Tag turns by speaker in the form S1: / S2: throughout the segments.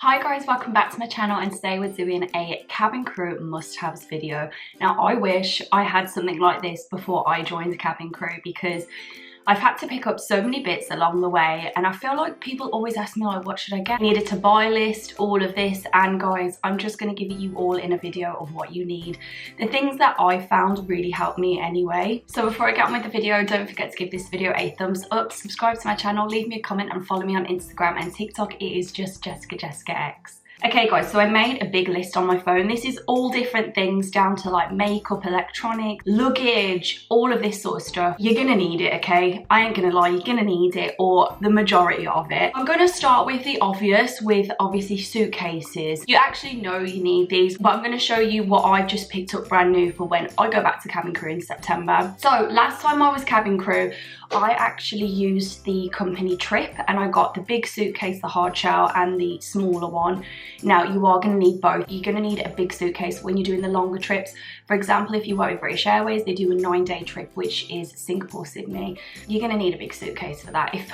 S1: Hi guys, welcome back to my channel, and today we're doing a cabin crew must-haves video. Now I wish I had something like this before I joined cabin crew, because I've had to pick up so many bits along the way, and I feel like people always ask me like, what should I get? I needed to buy list, all of this, and guys, I'm just going to give you all in a video of what you need. The things that I found really helped me anyway. So before I get on with the video, don't forget to give this video a thumbs up, subscribe to my channel, leave me a comment, and follow me on Instagram and TikTok. It is just Jessica X. Okay guys, so I made a big list on my phone. This is all different things down to like makeup, electronics, luggage, all of this sort of stuff. You're gonna need it, okay? I ain't gonna lie, you're gonna need it, or the majority of it. I'm gonna start with the obvious, with obviously suitcases. You actually know you need these, but I'm gonna show you what I've just picked up brand new for when I go back to cabin crew in September. So last time I was cabin crew, I actually used the company trip, and I got the big suitcase, the hard shell, and the smaller one. Now you are going to need both. You're going to need a big suitcase when you're doing the longer trips. For example, if you work with British Airways, they do a 9-day trip, which is Singapore, Sydney. You're going to need a big suitcase for that if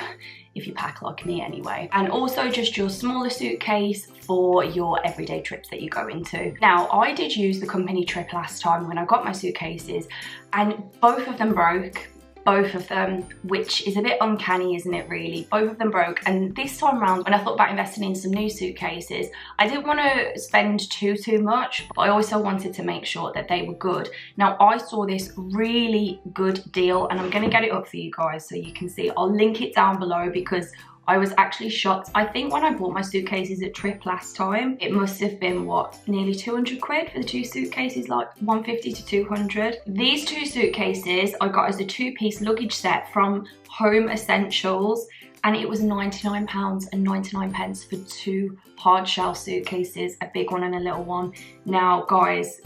S1: you pack like me anyway. And also just your smaller suitcase for your everyday trips that you go into. Now I did use the company trip last time when I got my suitcases, and both of them broke. Both of them, which is a bit uncanny, isn't it really? Both of them broke, and this time around when I thought about investing in some new suitcases, I didn't want to spend too much, but I also wanted to make sure that they were good. Now I saw this really good deal, and I'm going to get it up for you guys so you can see. I'll link it down below because I was actually shocked. I think when I bought my suitcases at Trip last time, it must have been, what, nearly 200 quid for the two suitcases, like 150 to 200. These two suitcases I got as a 2-piece luggage set from Home Essentials, and it was £99.99 for two hard shell suitcases, a big one and a little one. Now guys,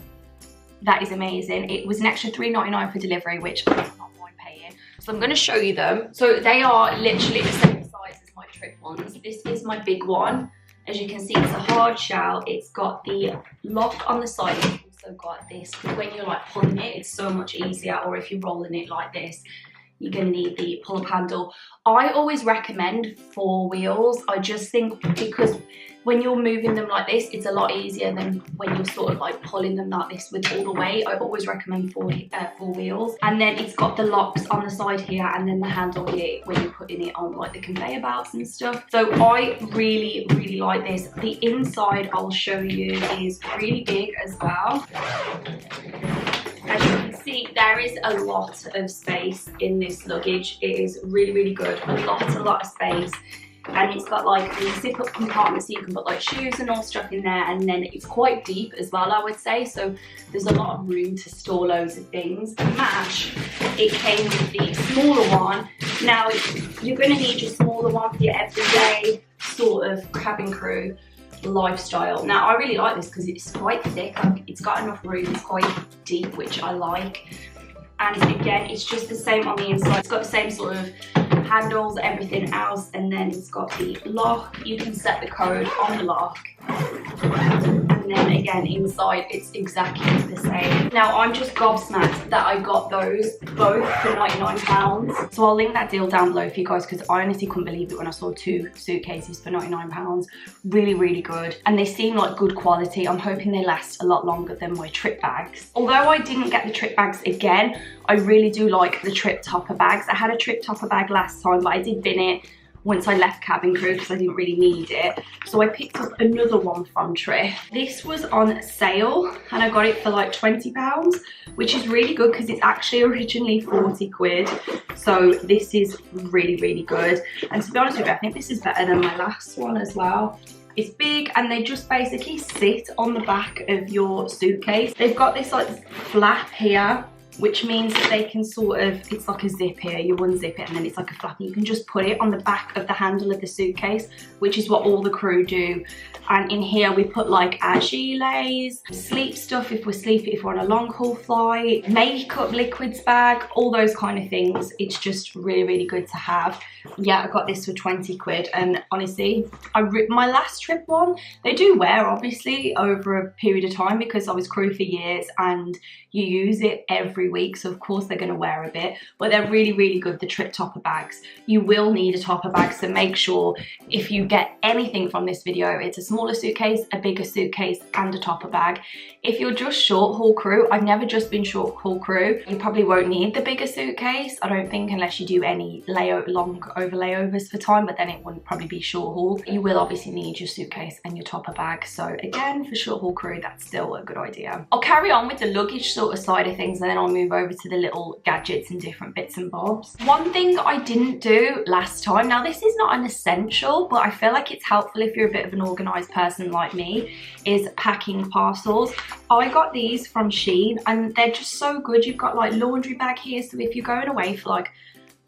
S1: that is amazing. It was an extra £3.99 for delivery, which I'm not mind paying. So I'm going to show you them. So they are literally the same size as my trip ones. This is my big one. As you can see, it's a hard shell. It's got the lock on the side. It's also got this. When you're like pulling it, it's so much easier. Or if you're rolling it like this, you're going to need the pull-up handle. I always recommend 4 wheels. I just think because when you're moving them like this, it's a lot easier than when you're sort of like pulling them like this with all the weight. I always recommend 4 wheels. And then it's got the locks on the side here, and then the handle here when you're putting it on like the conveyor belts and stuff. So I really like this. The inside, I'll show you, is really big as well. As you can see, there is a lot of space in this luggage. It is really good. A lot of space. And it's got like the zip up compartment, so you can put like shoes and all stuff in there, and then it's quite deep as well, I would say, so there's a lot of room to store loads of things. To match, it came with the smaller one. Now you're going to need your smaller one for your everyday sort of cabin crew lifestyle. Now I really like this because it's quite thick, like, it's got enough room, it's quite deep, which I like. And again, it's just the same on the inside. It's got the same sort of handles, everything else, and then it's got the lock. You can set the code on the lock, and then again inside it's exactly the same. Now I'm just gobsmacked that I got those both for £99. So I'll link that deal down below for you guys, because I honestly couldn't believe it when I saw 2 suitcases for £99. Really good, and they seem like good quality. I'm hoping they last a lot longer than my trip bags. Although I didn't get the trip bags again, I really do like the trip topper bags. I had a trip topper bag last time, but I did bin it once I left cabin crew because I didn't really need it. So I picked up another one from Trip. This was on sale and I got it for like £20, which is really good because it's actually originally 40 quid. So this is really good. And to be honest with you, I think this is better than my last one as well. It's big, and they just basically sit on the back of your suitcase. They've got this like flap here, which means that they can sort of, it's like a zip here, you unzip it and then it's like a flap, and you can just put it on the back of the handle of the suitcase, which is what all the crew do. And in here we put like our gilets, sleep stuff if we're sleeping, if we're on a long haul flight, makeup, liquids bag, all those kind of things. It's just really good to have. Yeah, I got this for 20 quid, and honestly, my last trip one, they do wear obviously over a period of time because I was crew for years and you use it every week, so of course they're going to wear a bit, but they're really good, the trip topper bags. You will need a topper bag, so make sure if you get anything from this video, it's a small smaller suitcase, a bigger suitcase, and a topper bag. If you're just short haul crew, I've never just been short haul crew, you probably won't need the bigger suitcase, I don't think, unless you do any long over layovers for time, but then it wouldn't probably be short haul. You will obviously need your suitcase and your topper bag, so again, for short haul crew, that's still a good idea. I'll carry on with the luggage sort of side of things, and then I'll move over to the little gadgets and different bits and bobs. One thing I didn't do last time, now this is not an essential, but I feel like it's helpful if you're a bit of an organized person like me, is packing parcels. I got these from Shein and they're just so good. You've got like laundry bag here, so if you're going away for like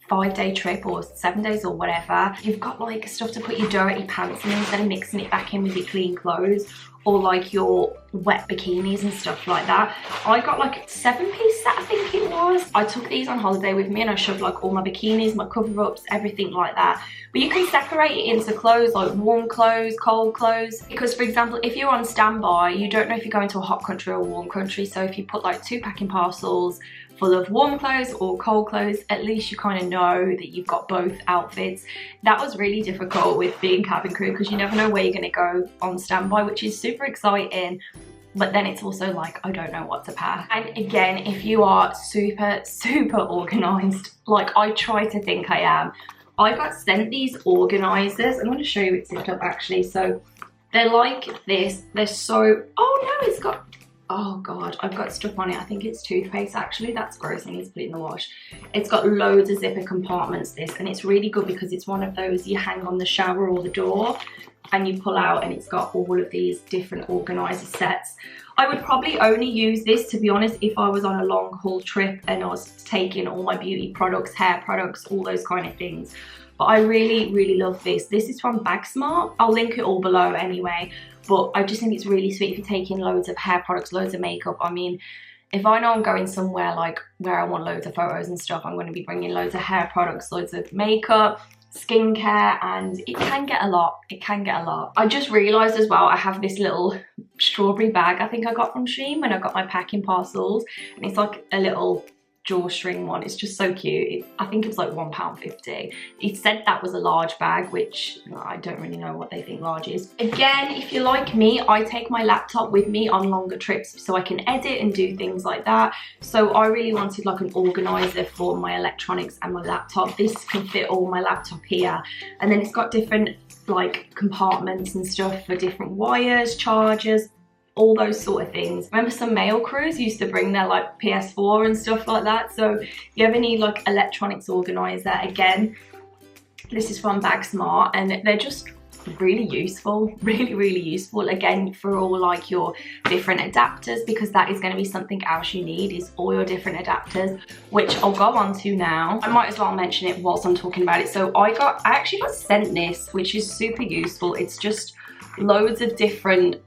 S1: 5-day trip or 7 days or whatever, you've got like stuff to put your dirty pants in instead of mixing it back in with your clean clothes, or like your wet bikinis and stuff like that. I got like a 7-piece set, I think it was. I took these on holiday with me and I shoved like all my bikinis, my cover-ups, everything like that. But you can separate it into clothes, like warm clothes, cold clothes. Because for example, if you're on standby, you don't know if you're going to a hot country or a warm country. So if you put like 2 packing parcels full of warm clothes or cold clothes, at least you kind of know that you've got both outfits. That was really difficult with being cabin crew because you never know where you're going to go on standby, which is super exciting, but then it's also like, I don't know what to pack. And again, if you are super organized, like I try to think I am, I got sent these organizers. I'm going to show you it zipped up actually. So they're like this, they're so, oh no, it's got, oh god, I've got stuff on it. I think it's toothpaste actually. That's gross, I need to put it in the wash. It's got loads of zipper compartments, this, and it's really good because it's one of those you hang on the shower or the door and you pull out, and it's got all of these different organizer sets. I would probably only use this, to be honest, if I was on a long haul trip and I was taking all my beauty products, hair products, all those kind of things. But I really love this. This is from Bag Smart. I'll link it all below anyway. But I just think it's really sweet if you're taking loads of hair products, loads of makeup. I mean, if I know I'm going somewhere like where I want loads of photos and stuff, I'm going to be bringing loads of hair products, loads of makeup, skincare, and it can get a lot. It can get a lot. I just realised as well, I have this little strawberry bag I think I got from Shein when I got my packing parcels, and it's like a little drawstring one. It's just so cute. I think it was like £1.50. It said that was a large bag, which I don't really know what they think large is. Again, if you're like me, I take my laptop with me on longer trips so I can edit and do things like that. So I really wanted like an organizer for my electronics and my laptop. This can fit all my laptop here, and then it's got different like compartments and stuff for different wires, chargers, all those sort of things. Remember some mail crews used to bring their like PS4 and stuff like that. So if you ever need like electronics organizer, again, this is from Bag Smart, and they're just really useful, really useful. Again, for all like your different adapters, because that is going to be something else you need, is all your different adapters, which I'll go on to now. I might as well mention it whilst I'm talking about it. So I actually got sent this, which is super useful. It's just loads of different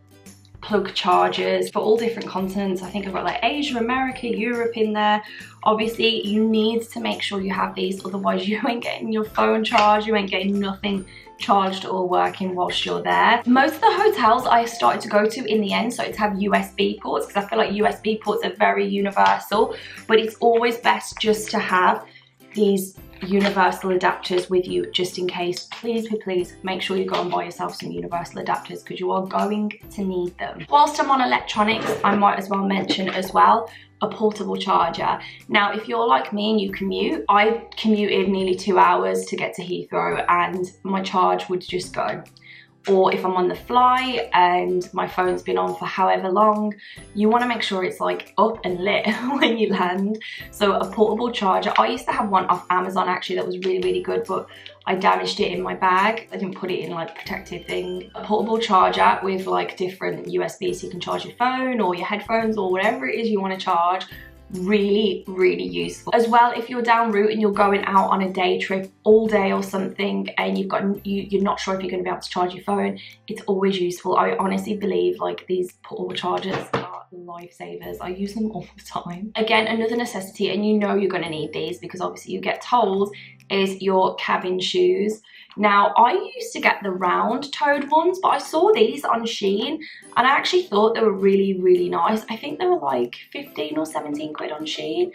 S1: plug chargers for all different continents. I think I've got like Asia, America, Europe in there. Obviously you need to make sure you have these, otherwise you ain't getting your phone charged, you ain't getting nothing charged or working whilst you're there. Most of the hotels I started to go to in the end started to have USB ports, because I feel like USB ports are very universal, but it's always best just to have these universal adapters with you just in case. Please make sure you go and buy yourself some universal adapters, because you are going to need them. Whilst I'm on electronics, I might as well mention as well a portable charger. Now if you're like me and you commute, I commuted nearly 2 hours to get to Heathrow and my charge would just go. Or if I'm on the fly and my phone's been on for however long, you want to make sure it's like up and lit when you land. So a portable charger, I used to have one off Amazon actually that was really good, but I damaged it in my bag. I didn't put it in like protective thing. A portable charger with like different USBs so you can charge your phone or your headphones or whatever it is you want to charge. Really useful. As well, if you're down route and you're going out on a day trip all day or something and you're not sure if you're going to be able to charge your phone, it's always useful. I honestly believe like these portable chargers are lifesavers. I use them all the time. Again, another necessity, and you know you're going to need these because obviously you get told, is your cabin shoes. Now I used to get the round toed ones, but I saw these on Shein and I actually thought they were really nice. I think they were like 15 or 17 quid on Shein,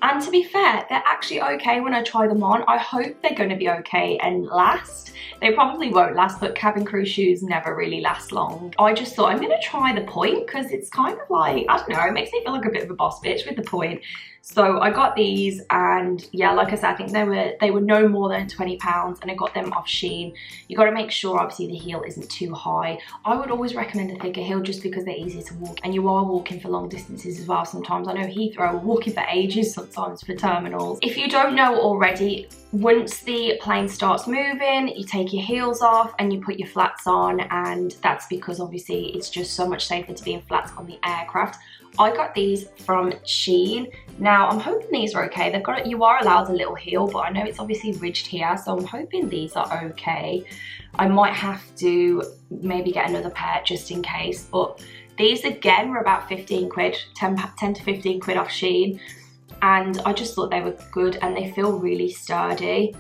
S1: And to be fair, they're actually okay when I try them on. I hope they're going to be okay and last. They probably won't last, but cabin crew shoes never really last long. I just thought I'm going to try the point because it's kind of like, I don't know, it makes me feel like a bit of a boss bitch with the point. So I got these, and yeah, like I said, I think they were no more than £20, and I got them off Shein. You got to make sure obviously the heel isn't too high. I would always recommend a thicker heel just because they're easier to walk, and you are walking for long distances as well sometimes. I know Heathrow are walking for ages sometimes for terminals. If you don't know already, once the plane starts moving, you take your heels off and you put your flats on, and that's because obviously it's just so much safer to be in flats on the aircraft. I got these from Shein. Now I'm hoping these are okay. They've got, you are allowed a little heel, but I know it's obviously ridged here, so I'm hoping these are okay. I might have to maybe get another pair just in case, but these again were about 15 quid, 10 to 15 quid off Shein, and I just thought they were good and they feel really sturdy.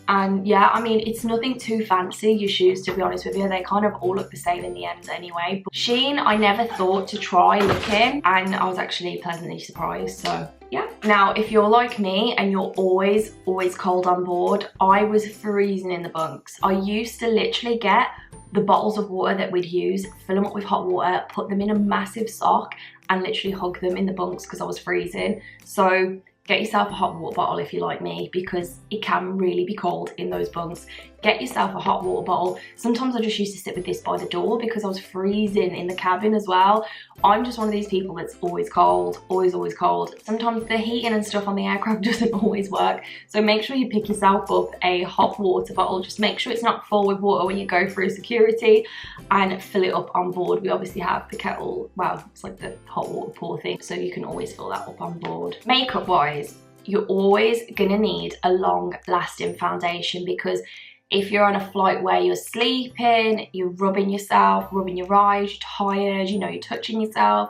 S1: And yeah, I mean, it's nothing too fancy, your shoes, to be honest with you. They kind of all look the same in the end anyway. But Shein, I never thought to try looking, and I was actually pleasantly surprised, so yeah. Now, if you're like me and you're always cold on board, I was freezing in the bunks. I used to literally get the bottles of water that we'd use, fill them up with hot water, put them in a massive sock, and literally hug them in the bunks because I was freezing. So get yourself a hot water bottle if you're like me, because it can really be cold in those bunks. Get yourself a hot water bottle. Sometimes I just used to sit with this by the door because I was freezing in the cabin as well. I'm just one of these people that's always cold, always cold. Sometimes the heating and stuff on the aircraft doesn't always work. So make sure you pick yourself up a hot water bottle. Just make sure it's not full with water when you go through security, and fill it up on board. We obviously have the kettle, well, it's like the hot water pour thing, so you can always fill that up on board. Makeup wise, you're always gonna need a long lasting foundation, because if you're on a flight where you're sleeping, you're rubbing yourself, rubbing your eyes, you're tired, you know, you're touching yourself,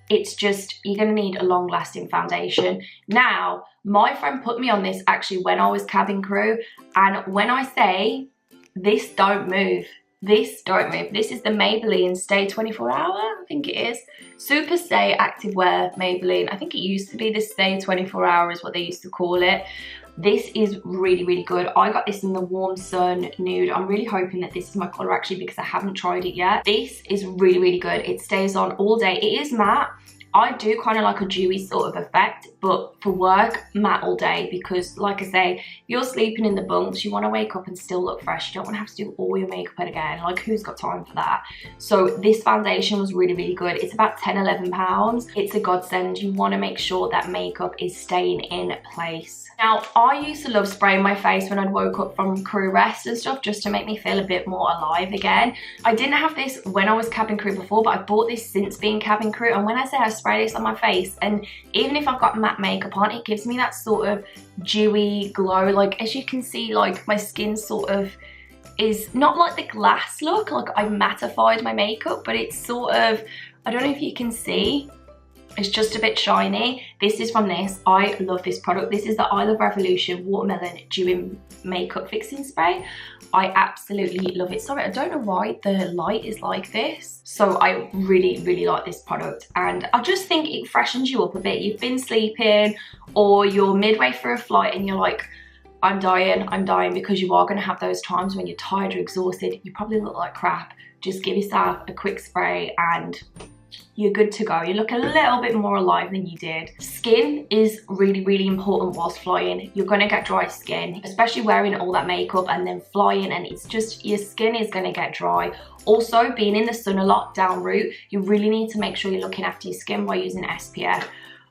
S1: it's just, you're gonna need a long lasting foundation. Now, my friend put me on this actually when I was cabin crew, and when I say this don't move, this don't move. This is the Maybelline Stay 24 Hour, I think it is. Super Stay Activewear Maybelline. I think it used to be the Stay 24 Hour is what they used to call it. This is really good. I got this in the Warm Sun Nude. I'm really hoping that this is my colour actually, because I haven't tried it yet. This is really good. It stays on all day. It is matte. I do kind of like a dewy sort of effect, but for work, matte all day, because like I say, if you're sleeping in the bunks, you want to wake up and still look fresh. You don't want to have to do all your makeup again. Like, who's got time for that? So this foundation was really good. It's about £10–11. It's a godsend. You want to make sure that makeup is staying in place. Now, I used to love spraying my face when I'd woke up from crew rest and stuff, just to make me feel a bit more alive again. I didn't have this when I was cabin crew before, but I bought this since being cabin crew, and when I say I spray this on my face, and even if I've got matte makeup on, it gives me that sort of dewy glow. Like, as you can see, like, my skin sort of is not like the glass look, like I've mattified my makeup, but it's sort of, I don't know if you can see, it's just a bit shiny. This is from this. I love this product. This is the I Love Revolution Watermelon Dewy Makeup Fixing Spray. I absolutely love it. Sorry, I don't know why the light is like this. So I really like this product, and I just think it freshens you up a bit. You've been sleeping, or you're midway through a flight and you're like, I'm dying, because you are going to have those times when you're tired or exhausted. You probably look like crap. Just give yourself a quick spray and you're good to go. You look a little bit more alive than you did. Skin is really important whilst flying. You're gonna get dry skin, especially wearing all that makeup and then flying, and it's just, your skin is gonna get dry. Also, being in the sun a lot down route, you really need to make sure you're looking after your skin by using SPF.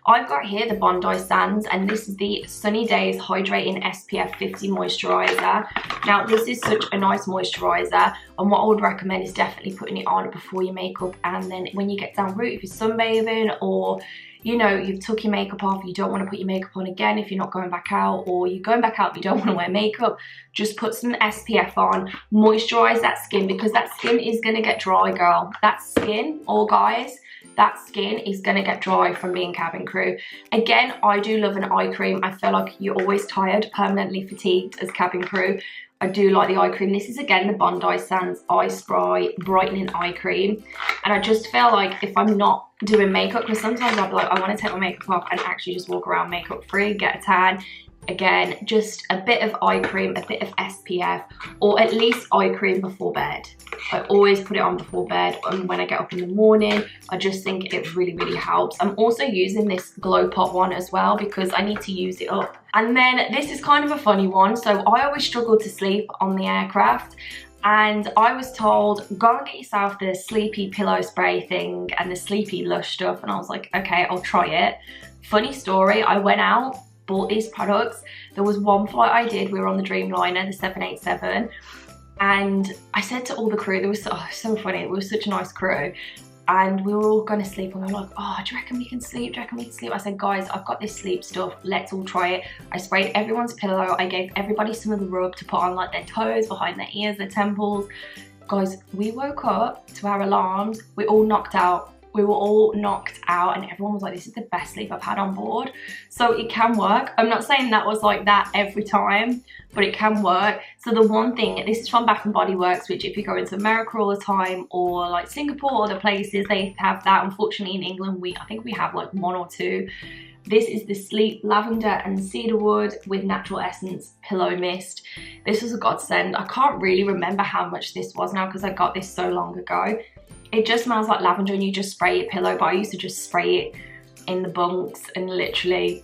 S1: I've got here the Bondi Sands, and this is the Sunny Days Hydrating SPF 50 Moisturiser. Now, this is such a nice moisturiser, and what I would recommend is definitely putting it on before your makeup, and then when you get down route, if you're sunbathing, or you know, you've took your makeup off, you don't want to put your makeup on again if you're not going back out, or you're going back out but you don't want to wear makeup, just put some SPF on, moisturise that skin, because that skin is going to get dry, girl. That skin, or guys, that skin is going to get dry from being cabin crew. Again, I do love an eye cream. I feel like you're always tired, permanently fatigued as cabin crew. I do like the eye cream. This is again the Bondi Sands Eye Spray Brightening Eye Cream. And I just feel like if I'm not doing makeup, because sometimes I'll be like, I want to take my makeup off and actually just walk around makeup free, get a tan. Again, just a bit of eye cream, a bit of SPF, or at least eye cream before bed. I always put it on before bed, and when I get up in the morning, I just think it really, really helps. I'm also using this Glow Pot one as well because I need to use it up. And then this is kind of a funny one. So I always struggle to sleep on the aircraft, and I was told, go and get yourself the sleepy pillow spray thing and the sleepy Lush stuff, and I was like, okay, I'll try it. Funny story, I went out, bought these products. There was one flight I did, we were on the Dreamliner, the 787, and I said to all the crew, there was so funny, it was such a nice crew, and we were all going to sleep, and we were like, oh, do you reckon we can sleep? Do you reckon we can sleep? I said, guys, I've got this sleep stuff, let's all try it. I sprayed everyone's pillow, I gave everybody some of the rub to put on like their toes, behind their ears, their temples. Guys, we woke up to our alarms, we all knocked out. We were all knocked out, and everyone was like, this is the best sleep I've had on board. So it can work. I'm not saying that was like that every time, but it can work. So the one thing, this is from Bath and Body Works, which if you go into America all the time, or like Singapore or other places, they have that. Unfortunately in England, I think we have like one or two. This is the Sleep Lavender and Cedarwood with Natural Essence Pillow Mist. This was a godsend. I can't really remember how much this was now because I got this so long ago. It just smells like lavender, and you just spray your pillow, but I used to just spray it in the bunks and literally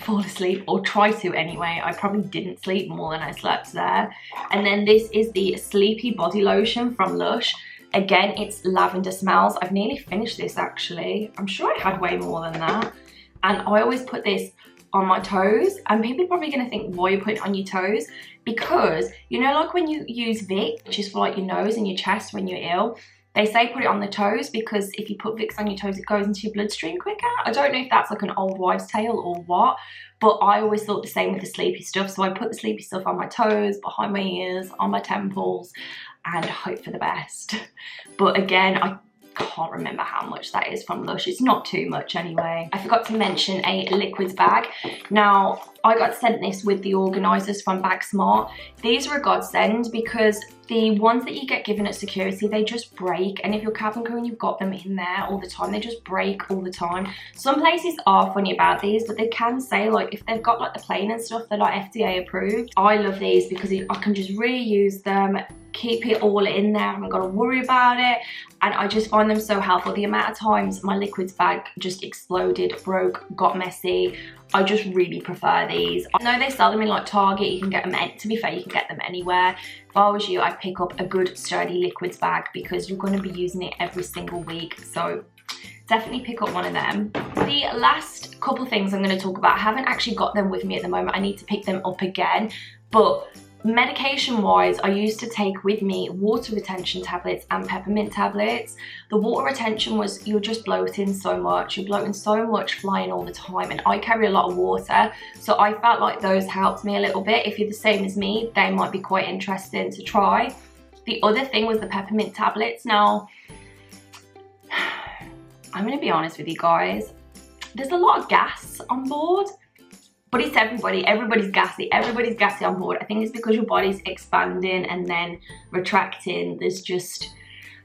S1: fall asleep, or try to anyway. I probably didn't sleep more than I slept there. And then this is the Sleepy Body Lotion from Lush. Again, it's lavender smells. I've nearly finished this actually. I'm sure I had way more than that. And I always put this on my toes, and people are probably going to think, why you put it on your toes? Because, you know, like when you use Vicks, which is for like your nose and your chest when you're ill, they say put it on the toes because if you put Vicks on your toes, it goes into your bloodstream quicker. I don't know if that's like an old wives' tale or what, but I always thought the same with the sleepy stuff. So I put the sleepy stuff on my toes, behind my ears, on my temples, and hope for the best. But again, I can't remember how much that is from Lush. It's not too much anyway. I forgot to mention a liquids bag. Now, I got sent this with the organisers from Bag Smart. These are a godsend because the ones that you get given at security, they just break. And if you're cabin crew and you've got them in there all the time, they just break all the time. Some places are funny about these, but they can say like if they've got like the plane and stuff, they're like FDA approved. I love these because I can just reuse them, keep it all in there, I haven't got to worry about it, and I just find them so helpful. The amount of times my liquids bag just exploded, broke, got messy, I just really prefer these. I know they sell them in like Target, you can get them, to be fair, you can get them anywhere. If I was you, I'd pick up a good sturdy liquids bag because you're going to be using it every single week, so definitely pick up one of them. The last couple things I'm going to talk about, I haven't actually got them with me at the moment, I need to pick them up again, but medication wise, I used to take with me water retention tablets and peppermint tablets. The water retention was, you're just bloating so much, you're bloating so much flying all the time, and I carry a lot of water, so I felt like those helped me a little bit. If you're the same as me, they might be quite interesting to try. The other thing was the peppermint tablets. Now, I'm going to be honest with you guys, there's a lot of gas on board. But it's everybody's gassy on board. I think it's because your body's expanding and then retracting. There's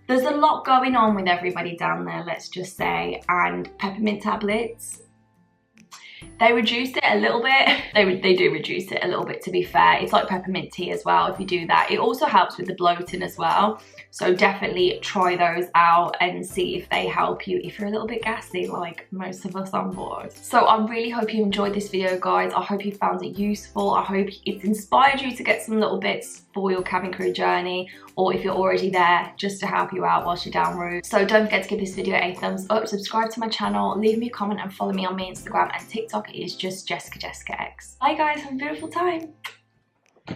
S1: a lot going on with everybody down there, let's just say. And peppermint tablets, they reduce it a little bit. They do reduce it a little bit, to be fair. It's like peppermint tea as well if you do that. It also helps with the bloating as well. So definitely try those out and see if they help you if you're a little bit gassy like most of us on board. So I really hope you enjoyed this video, guys. I hope you found it useful. I hope it's inspired you to get some little bits for your cabin crew journey, or if you're already there, just to help you out whilst you're down route. So don't forget to give this video a thumbs up, subscribe to my channel, leave me a comment and follow me on my Instagram and TikTok. It is just Jessica X. Bye guys, have a beautiful time.